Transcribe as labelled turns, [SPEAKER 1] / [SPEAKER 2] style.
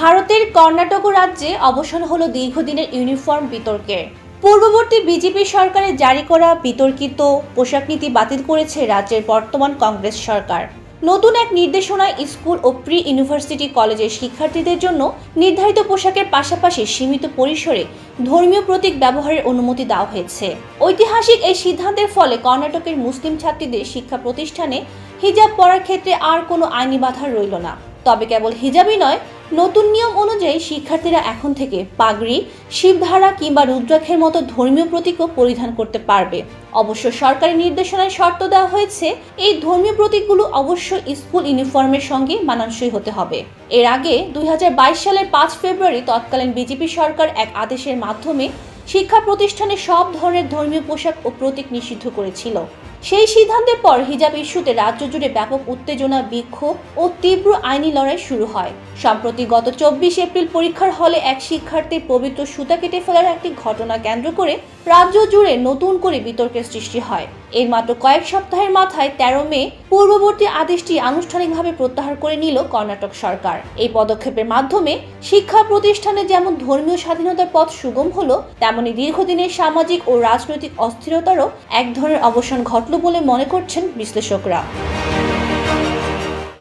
[SPEAKER 1] ভারতের কর্ণাটক রাজ্যে অবসান হলো দীর্ঘদিনের ইউনিফর্ম বিতর্কের। পূর্ববর্তী বিজেপি সরকারের জারি করা বিতর্কিত পোশাক নীতি বাতিল করেছে রাজ্যের বর্তমান কংগ্রেস সরকার। নতুন এক নির্দেশনায় স্কুল ও প্রি ইউনিভার্সিটি কলেজের শিক্ষার্থীদের জন্য নির্ধারিত পোশাকের পাশাপাশি সীমিত পরিসরে ধর্মীয় প্রতীক ব্যবহারের অনুমতি দেওয়া হয়েছে। ঐতিহাসিক এই সিদ্ধান্তের ফলে কর্ণাটকের মুসলিম ছাত্রীদের শিক্ষা প্রতিষ্ঠানে হিজাব পরার ক্ষেত্রে আর কোনো আইনি বাধা রইল না। তবে কেবল হিজাবই নয়, নতুন নিয়ম অনুযায়ী শিক্ষার্থীরা এখন থেকে পাগড়ি, শিবধারা কিংবা রুদ্রাক্ষের মতো ধর্মীয় প্রতীকও পরিধান করতে পারবে। অবশ্য সরকারি নির্দেশনায় শর্ত দেওয়া হয়েছে, এই ধর্মীয় প্রতীকগুলো অবশ্যই স্কুল ইউনিফর্মের সঙ্গে মানানসই হতে হবে। এর আগে 2022 সালের 5 ফেব্রুয়ারি তৎকালীন বিজেপি সরকার এক আদেশের মাধ্যমে শিক্ষা প্রতিষ্ঠানে সব ধরনের ধর্মীয় পোশাক ও প্রতীক নিষিদ্ধ করেছিল। সেই সিদ্ধান্তের পর হিজাব ইস্যুতে রাজ্য জুড়ে ব্যাপক উত্তেজনা, বিক্ষোভ ও তীব্র আইনি লড়াই শুরু হয়। সম্প্রতি গত 24 এপ্রিল পরীক্ষার হলে এক শিক্ষার্থীর পবিত্র সুতা কেটে ফেলার একটি ঘটনা কেন্দ্র করে রাজ্য জুড়ে নতুন করে বিতর্কের সৃষ্টি হয়। এর মাত্র কয়েক সপ্তাহের মাথায় 13 মে পূর্ববর্তী আদেশটি আনুষ্ঠানিকভাবে প্রত্যাহার করে নিল কর্ণাটক সরকার। এই পদক্ষেপের মাধ্যমে শিক্ষা প্রতিষ্ঠানে যেমন ধর্মীয় স্বাধীনতার পথ সুগম হলো, তেমনি দীর্ঘদিনের সামাজিক ও রাজনৈতিক অস্থিরতারও এক ধরনের অবসান ঘটল বলে মনে করছেন বিশ্লেষকরা।